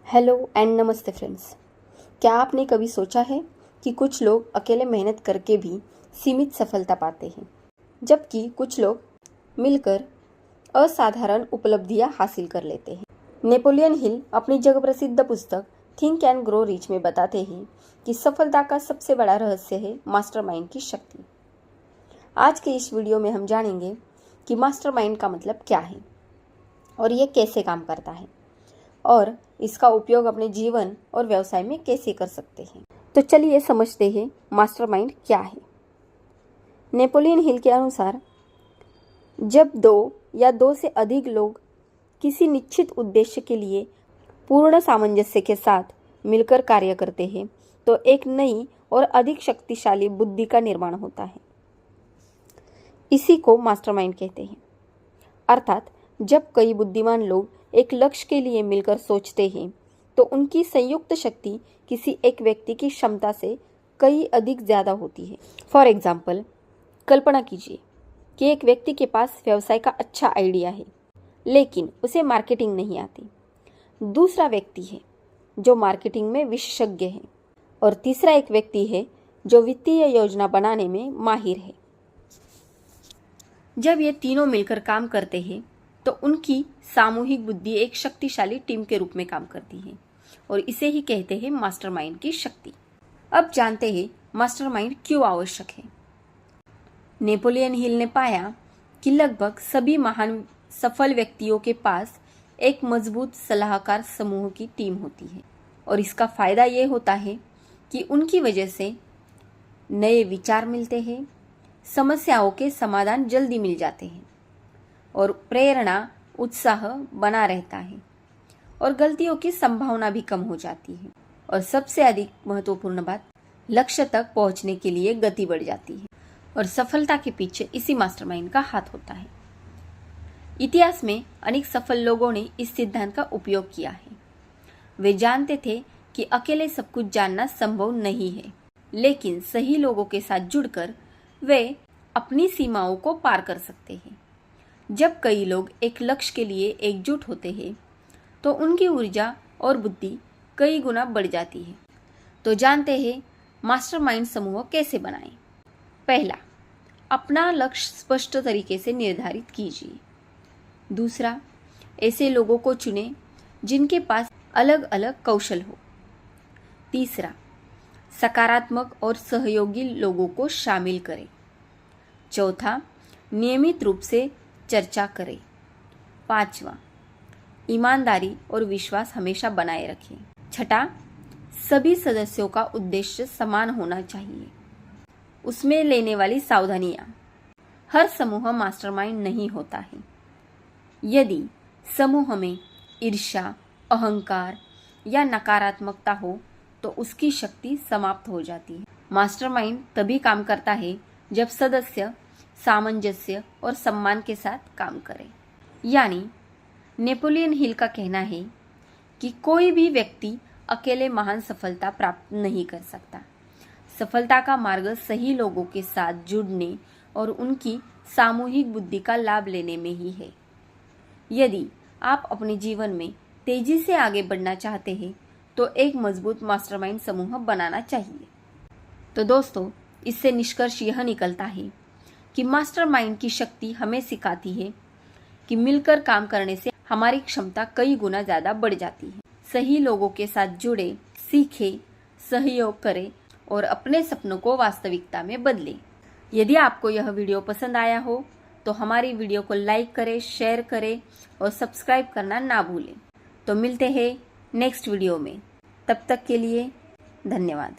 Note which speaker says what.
Speaker 1: Hello and नमस्ते friends. क्या आपने कभी सोचा है कि कुछ लोग अकेले मेहनत करके भी सीमित सफलता पाते हैं, जबकि कुछ लोग मिलकर असाधारण उपलब्धियां हासिल कर लेते हैं। नेपोलियन हिल अपनी जग प्रसिद्ध पुस्तक थिंक एंड ग्रो रिच में बताते हैं कि सफलता का सबसे बड़ा रहस्य है मास्टरमाइंड की शक्ति। आज के इस वीडियो में हम जानेंगे कि मास्टरमाइंड का मतलब क्या है और ये कैसे काम करता है और इसका उपयोग अपने जीवन और व्यवसाय में कैसे कर सकते हैं। तो चलिए समझते हैं मास्टरमाइंड क्या है। नेपोलियन हिल के अनुसार जब दो या दो से अधिक लोग किसी निश्चित उद्देश्य के लिए पूर्ण सामंजस्य के साथ मिलकर कार्य करते हैं तो एक नई और अधिक शक्तिशाली बुद्धि का निर्माण होता है। इसी को मास्टरमाइंड कहते हैं। अर्थात जब कई बुद्धिमान लोग एक लक्ष्य के लिए मिलकर सोचते हैं तो उनकी संयुक्त शक्ति किसी एक व्यक्ति की क्षमता से कई अधिक ज़्यादा होती है। फॉर एग्जाम्पल, कल्पना कीजिए कि एक व्यक्ति के पास व्यवसाय का अच्छा आइडिया है लेकिन उसे मार्केटिंग नहीं आती। दूसरा व्यक्ति है जो मार्केटिंग में विशेषज्ञ है और तीसरा एक व्यक्ति है जो वित्तीय योजना बनाने में माहिर है। जब ये तीनों मिलकर काम करते हैं तो उनकी सामूहिक बुद्धि एक शक्तिशाली टीम के रूप में काम करती है और इसे ही कहते हैं मास्टरमाइंड की शक्ति। अब जानते हैं मास्टरमाइंड क्यों आवश्यक है। नेपोलियन हिल ने पाया कि लगभग सभी महान सफल व्यक्तियों के पास एक मजबूत सलाहकार समूह की टीम होती है और इसका फायदा ये होता है कि उनकी वजह से नए विचार मिलते हैं, समस्याओं के समाधान जल्दी मिल जाते हैं और प्रेरणा उत्साह बना रहता है और गलतियों की संभावना भी कम हो जाती है और सबसे अधिक महत्वपूर्ण बात, लक्ष्य तक पहुंचने के लिए गति बढ़ जाती है और सफलता के पीछे इसी मास्टरमाइंड का हाथ होता है। इतिहास में अनेक सफल लोगों ने इस सिद्धांत का उपयोग किया है। वे जानते थे कि अकेले सब कुछ जानना संभव नहीं है, लेकिन सही लोगों के साथ जुड़कर वे अपनी सीमाओं को पार कर सकते हैं। जब कई लोग एक लक्ष्य के लिए एकजुट होते हैं तो उनकी ऊर्जा और बुद्धि कई गुना बढ़ जाती है। तो जानते हैं मास्टरमाइंड समूह कैसे बनाएं। पहला, अपना लक्ष्य स्पष्ट तरीके से निर्धारित कीजिए। दूसरा, ऐसे लोगों को चुनें जिनके पास अलग अलग कौशल हो। तीसरा, सकारात्मक और सहयोगी लोगों को शामिल करें। चौथा, नियमित रूप से चर्चा करें। पांचवा, ईमानदारी और विश्वास हमेशा बनाए रखें। छठा, सभी सदस्यों का उद्देश्य समान होना चाहिए। उसमें लेने वाली सावधानियां, हर समूह मास्टरमाइंड नहीं होता है। यदि समूह में ईर्ष्या, अहंकार या नकारात्मकता हो तो उसकी शक्ति समाप्त हो जाती है। मास्टरमाइंड तभी काम करता है जब सदस्य सामंजस्य और सम्मान के साथ काम करें। यानी नेपोलियन हिल का कहना है कि कोई भी व्यक्ति अकेले महान सफलता प्राप्त नहीं कर सकता। सफलता का मार्ग सही लोगों के साथ जुड़ने और उनकी सामूहिक बुद्धि का लाभ लेने में ही है। यदि आप अपने जीवन में तेजी से आगे बढ़ना चाहते हैं तो एक मजबूत मास्टरमाइंड समूह बनाना चाहिए। तो दोस्तों, इससे निष्कर्ष यह निकलता है कि मास्टरमाइंड की शक्ति हमें सिखाती है कि मिलकर काम करने से हमारी क्षमता कई गुना ज़्यादा बढ़ जाती है। सही लोगों के साथ जुड़े, सीखें, सहयोग करें और अपने सपनों को वास्तविकता में बदलें। यदि आपको यह वीडियो पसंद आया हो तो हमारी वीडियो को लाइक करें, शेयर करें और सब्सक्राइब करना ना भूलें। तो मिलते हैं नेक्स्ट वीडियो में। तब तक के लिए धन्यवाद।